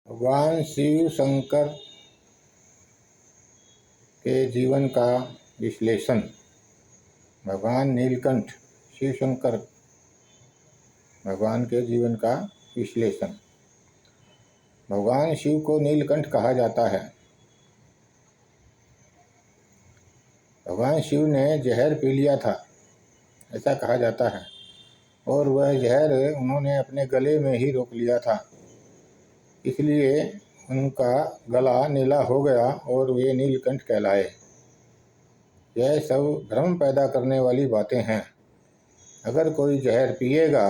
भगवान शिव शंकर के जीवन का विश्लेषण। भगवान नीलकंठ शिव शंकर भगवान के जीवन का विश्लेषण। भगवान शिव को नीलकंठ कहा जाता है। भगवान शिव ने जहर पी लिया था, ऐसा कहा जाता है, और वह जहर उन्होंने अपने गले में ही रोक लिया था, इसलिए उनका गला नीला हो गया और वे नीलकंठ कहलाए। यह सब भ्रम पैदा करने वाली बातें हैं। अगर कोई जहर पिएगा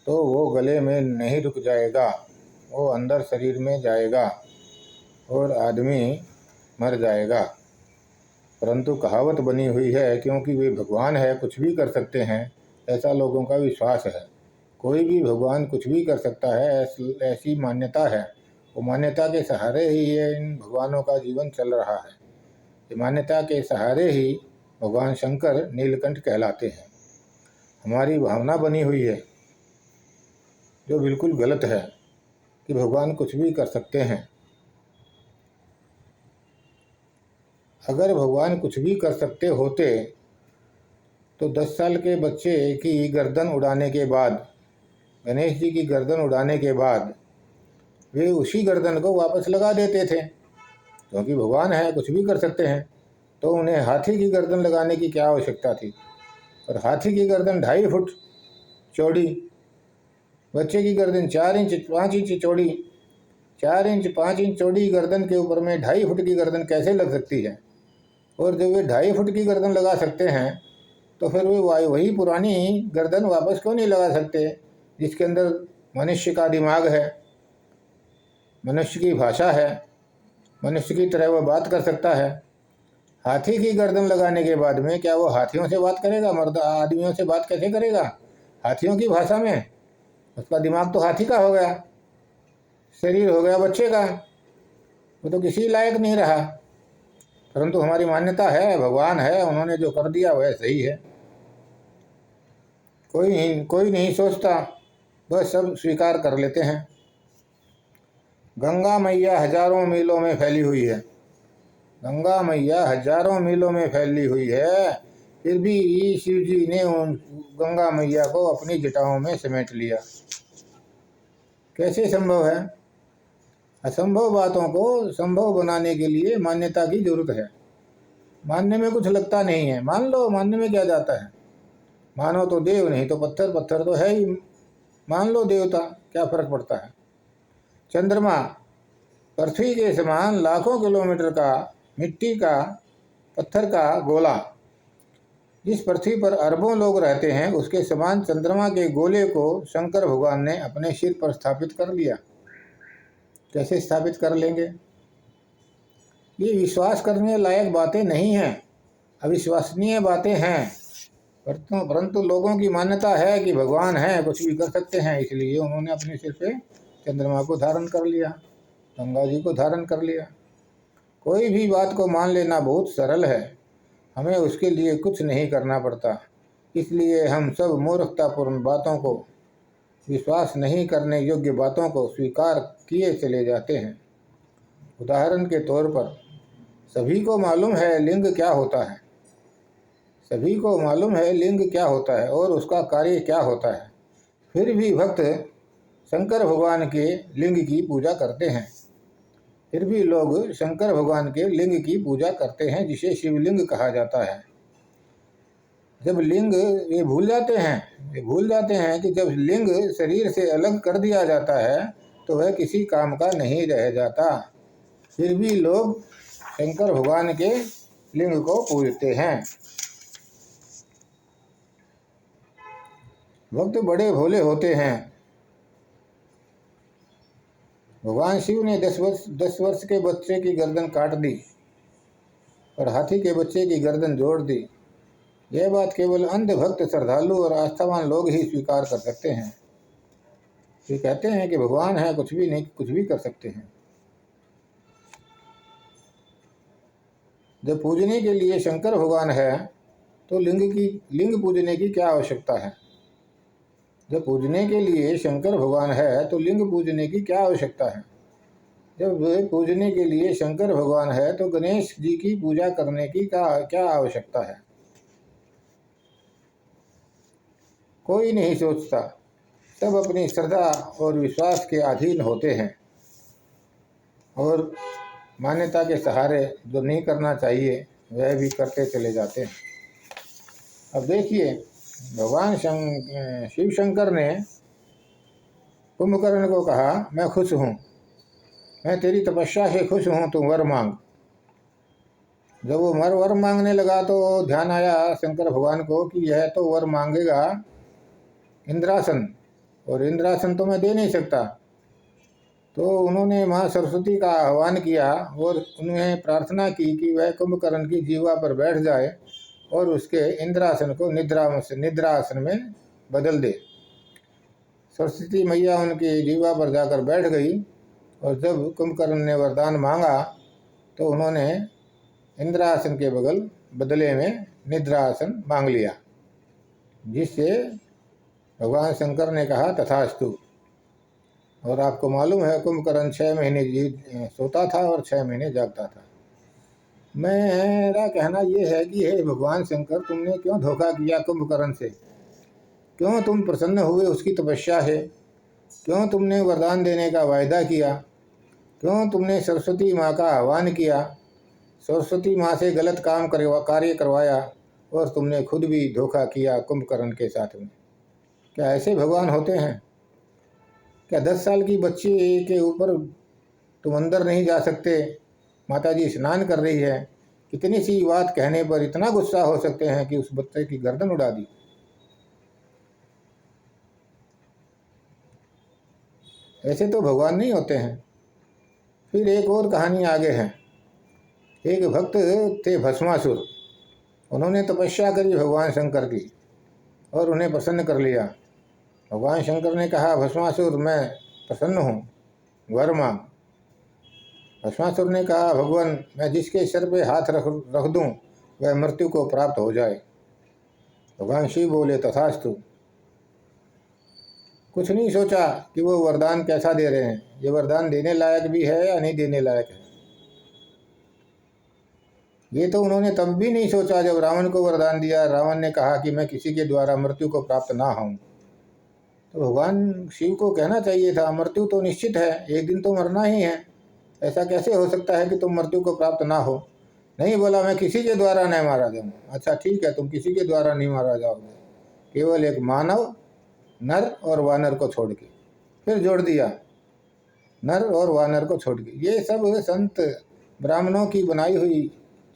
तो वो गले में नहीं रुक जाएगा, वो अंदर शरीर में जाएगा और आदमी मर जाएगा। परंतु कहावत बनी हुई है, क्योंकि वे भगवान है, कुछ भी कर सकते हैं, ऐसा लोगों का विश्वास है। कोई भी भगवान कुछ भी कर सकता है, ऐसी मान्यता है। वो मान्यता के सहारे ही ये इन भगवानों का जीवन चल रहा है। ये मान्यता के सहारे ही भगवान शंकर नीलकंठ कहलाते हैं। हमारी भावना बनी हुई है, जो बिल्कुल गलत है, कि भगवान कुछ भी कर सकते हैं। अगर भगवान कुछ भी कर सकते होते तो 10 साल के बच्चे की गर्दन उड़ाने के बाद, गणेश जी की गर्दन उड़ाने के बाद वे उसी गर्दन को वापस लगा देते थे, क्योंकि भगवान है, कुछ भी कर सकते हैं। तो उन्हें हाथी की गर्दन लगाने की क्या आवश्यकता थी? और हाथी की गर्दन 2.5 फुट चौड़ी, बच्चे की गर्दन 4 इंच 5 इंच चौड़ी, 4 इंच 5 इंच चौड़ी गर्दन के ऊपर में 2.5 फुट की गर्दन कैसे लग सकती है? और जब वे 2.5 फुट की गर्दन लगा सकते हैं तो फिर वे वही पुरानी गर्दन वापस क्यों नहीं लगा सकते, जिसके अंदर मनुष्य का दिमाग है, मनुष्य की भाषा है, मनुष्य की तरह वह बात कर सकता है। हाथी की गर्दन लगाने के बाद में क्या वो हाथियों से बात करेगा? मर्द आदमियों से बात कैसे करेगा? हाथियों की भाषा में। उसका दिमाग तो हाथी का हो गया, शरीर हो गया बच्चे का, वो तो किसी लायक नहीं रहा। परंतु हमारी मान्यता है, भगवान है, उन्होंने जो कर दिया वह सही है। कोई नहीं सोचता, बस सब स्वीकार कर लेते हैं। गंगा मैया हजारों मीलों में फैली हुई है। गंगा मैया हजारों मीलों में फैली हुई है, फिर भी शिव जी ने उन गंगा मैया को अपनी जटाओं में समेट लिया। कैसे संभव है? असंभव बातों को संभव बनाने के लिए मान्यता की जरूरत है। मानने में कुछ लगता नहीं है, मान लो, मानने में क्या जाता है? मानो तो देव, नहीं तो पत्थर, पत्थर तो है ही, मान लो देवता, क्या फर्क पड़ता है? चंद्रमा पृथ्वी के समान लाखों किलोमीटर का मिट्टी का, पत्थर का गोला, जिस पृथ्वी पर अरबों लोग रहते हैं, उसके समान चंद्रमा के गोले को शंकर भगवान ने अपने सिर पर स्थापित कर लिया। कैसे स्थापित कर लेंगे? ये विश्वास करने लायक बातें नहीं हैं, अविश्वसनीय बातें हैं। परंतु लोगों की मान्यता है कि भगवान है, कुछ भी कर सकते हैं, इसलिए उन्होंने अपने सिर पे चंद्रमा को धारण कर लिया, गंगा जी को धारण कर लिया। कोई भी बात को मान लेना बहुत सरल है, हमें उसके लिए कुछ नहीं करना पड़ता। इसलिए हम सब मूर्खतापूर्ण बातों को, विश्वास नहीं करने योग्य बातों को स्वीकार किए चले जाते हैं। उदाहरण के तौर पर, सभी को मालूम है लिंग क्या होता है, सभी को मालूम है लिंग क्या होता है और उसका कार्य क्या होता है, फिर भी भक्त शंकर भगवान के लिंग की पूजा करते हैं। फिर भी लोग शंकर भगवान के लिंग की पूजा करते हैं, जिसे शिवलिंग कहा जाता है। जब लिंग ये भूल जाते हैं कि जब लिंग शरीर से अलग कर दिया जाता है तो वह किसी काम का नहीं रह जाता। फिर भी लोग शंकर भगवान के लिंग को पूजते हैं। भक्त बड़े भोले होते हैं। भगवान शिव ने 10 वर्ष के बच्चे की गर्दन काट दी और हाथी के बच्चे की गर्दन जोड़ दी। यह बात केवल अंध भक्त, श्रद्धालु और आस्थावान लोग ही स्वीकार कर सकते हैं। ये कहते हैं कि भगवान है, कुछ भी कर सकते हैं। जब पूजने के लिए शंकर भगवान है तो लिंग पूजने की क्या आवश्यकता है? जब पूजने के लिए शंकर भगवान है तो लिंग पूजने की क्या आवश्यकता है? जब वे पूजने के लिए शंकर भगवान है तो गणेश जी की पूजा करने की क्या आवश्यकता है? कोई नहीं सोचता। सब अपनी श्रद्धा और विश्वास के अधीन होते हैं और मान्यता के सहारे जो नहीं करना चाहिए वह भी करते चले जाते हैं। अब देखिए, भगवान शिव शंकर ने कुंभकर्ण को कहा, मैं खुश हूँ, मैं तेरी तपस्या से खुश हूँ, तू वर मांग। जब वो वर मांगने लगा तो ध्यान आया शंकर भगवान को कि यह तो वर मांगेगा इंद्रासन, और इंद्रासन तो मैं दे नहीं सकता। तो उन्होंने माँ सरस्वती का आह्वान किया और उन्हें प्रार्थना की कि वह कुंभकर्ण की जीवा पर बैठ जाए और उसके इंद्रासन को निद्रासन में बदल दे। सरस्वती मैया उनकी जीवा पर जाकर बैठ गई और जब कुंभकर्ण ने वरदान मांगा तो उन्होंने इंद्रासन के बदले में निद्रासन मांग लिया, जिससे भगवान शंकर ने कहा तथास्तु। और आपको मालूम है कुंभकर्ण 6 महीने सोता था और 6 महीने जागता था। मेरा कहना यह है कि हे भगवान शंकर, तुमने क्यों धोखा किया कुंभकर्ण से? क्यों तुम प्रसन्न हुए उसकी तपस्या से? क्यों तुमने वरदान देने का वायदा किया? क्यों तुमने सरस्वती माँ का आह्वान किया? सरस्वती माँ से गलत कार्य करवाया और तुमने खुद भी धोखा किया कुंभकर्ण के साथ में। क्या ऐसे भगवान होते हैं? क्या 10 साल की बच्ची के ऊपर तुम अंदर नहीं जा सकते? माताजी स्नान कर रही है, कितनी सी बात कहने पर इतना गुस्सा हो सकते हैं कि उस बच्चे की गर्दन उड़ा दी। ऐसे तो भगवान नहीं होते हैं। फिर एक और कहानी आगे है। एक भक्त थे भस्मासुर, उन्होंने तपस्या करी भगवान शंकर की और उन्हें प्रसन्न कर लिया। भगवान शंकर ने कहा, भस्मासुर मैं प्रसन्न हूँ, वर मांग। भस्मासुर ने कहा, भगवान मैं जिसके सिर पे हाथ रख दूँ वह मृत्यु को प्राप्त हो जाए। भगवान शिव बोले तथास्तु। कुछ नहीं सोचा कि वो वरदान कैसा दे रहे हैं, ये वरदान देने लायक भी है या नहीं देने लायक है। ये तो उन्होंने तब भी नहीं सोचा जब रावण को वरदान दिया। रावण ने कहा कि मैं किसी के द्वारा मृत्यु को प्राप्त ना हूँ। तो भगवान शिव को कहना चाहिए था, मृत्यु तो निश्चित है, एक दिन तो मरना ही है, ऐसा कैसे हो सकता है कि तुम मृत्यु को प्राप्त ना हो? नहीं बोला, मैं किसी के द्वारा नहीं मारा जाऊँगा। अच्छा ठीक है, तुम किसी के द्वारा नहीं मारा जाओगे, केवल एक मानव, नर और वानर को छोड़ के। फिर जोड़ दिया, नर और वानर को छोड़ के। ये सब संत ब्राह्मणों की बनाई हुई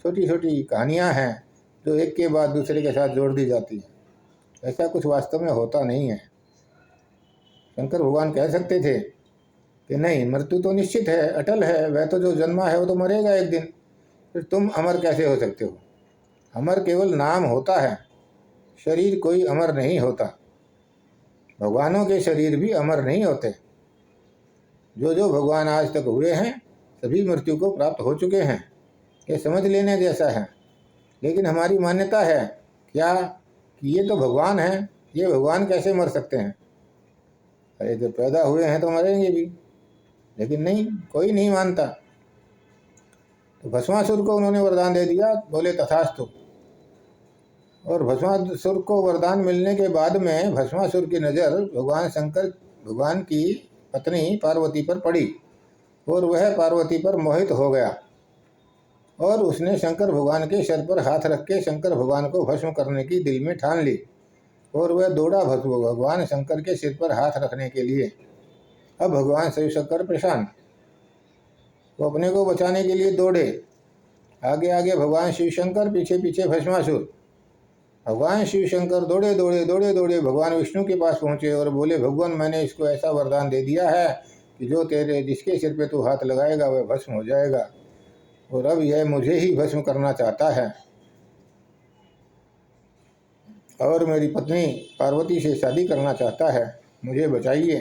छोटी छोटी कहानियाँ हैं जो एक के बाद दूसरे के साथ जोड़ दी जाती हैं। ऐसा कुछ वास्तव में होता नहीं है। शंकर भगवान कह सकते थे कि नहीं, मृत्यु तो निश्चित है, अटल है, वह तो जो जन्मा है वो तो मरेगा एक दिन। फिर तुम अमर कैसे हो सकते हो? अमर केवल नाम होता है, शरीर कोई अमर नहीं होता। भगवानों के शरीर भी अमर नहीं होते। जो भगवान आज तक हुए हैं सभी मृत्यु को प्राप्त हो चुके हैं। ये समझ लेने जैसा है। लेकिन हमारी मान्यता है क्या कि ये तो भगवान हैं, ये भगवान कैसे मर सकते हैं? अरे जब पैदा हुए हैं तो मरेंगे भी। लेकिन नहीं, कोई नहीं मानता। तो भस्मासुर को उन्होंने वरदान दे दिया, बोले तथास्तु। और भस्मासुर को वरदान मिलने के बाद में भस्मासुर की नज़र भगवान की पत्नी पार्वती पर पड़ी और वह पार्वती पर मोहित हो गया और उसने शंकर भगवान के सिर पर हाथ रख के शंकर भगवान को भस्म करने की दिल में ठान ली और वह दौड़ा भगवान शंकर के सिर पर हाथ रखने के लिए। अब भगवान शिव शंकर परेशान, वो अपने को बचाने के लिए दौड़े। आगे आगे भगवान शिव शंकर, पीछे पीछे भस्मासुर। भगवान शिव शंकर दौड़े दौड़े दौड़े दौड़े भगवान विष्णु के पास पहुँचे और बोले, भगवान मैंने इसको ऐसा वरदान दे दिया है कि जो जिसके सिर पे तू हाथ लगाएगा वह भस्म हो जाएगा, और अब यह मुझे ही भस्म करना चाहता है और मेरी पत्नी पार्वती से शादी करना चाहता है, मुझे बचाइए।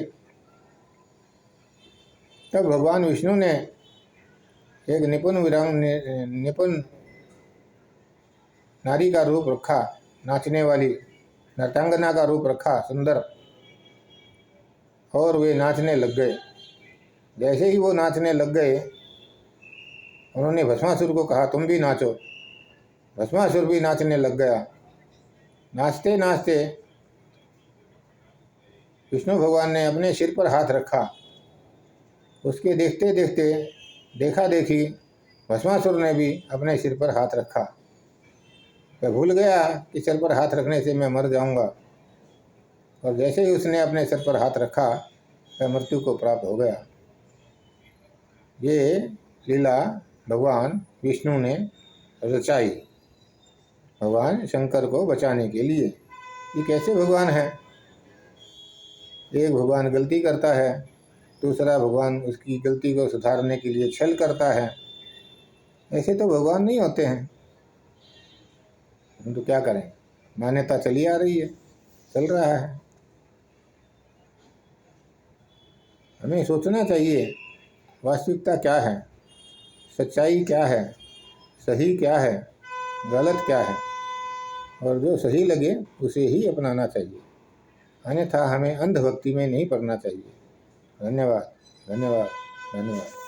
तब भगवान विष्णु ने एक निपुण नारी का रूप रखा, नाचने वाली नर्तंगना का रूप रखा सुंदर, और वे नाचने लग गए। जैसे ही वो नाचने लग गए, उन्होंने भस्मासुर को कहा तुम भी नाचो। भस्मासुर भी नाचने लग गया। नाचते नाचते विष्णु भगवान ने अपने सिर पर हाथ रखा। उसके देखते देखते देखा देखी भस्मासुर ने भी अपने सिर पर हाथ रखा। वह भूल गया कि सिर पर हाथ रखने से मैं मर जाऊंगा, और जैसे ही उसने अपने सिर पर हाथ रखा वह मृत्यु को प्राप्त हो गया। ये लीला भगवान विष्णु ने रचाई भगवान शंकर को बचाने के लिए। ये कैसे भगवान है? एक भगवान गलती करता है, दूसरा भगवान उसकी गलती को सुधारने के लिए छल करता है। ऐसे तो भगवान नहीं होते हैं। हम तो क्या करें, मान्यता चली आ रही है, चल रहा है। हमें सोचना चाहिए वास्तविकता क्या है, सच्चाई क्या है, सही क्या है, गलत क्या है, और जो सही लगे उसे ही अपनाना चाहिए। अन्यथा हमें अंधभक्ति में नहीं पड़ना चाहिए। धन्यवाद, धन्यवाद, धन्यवाद।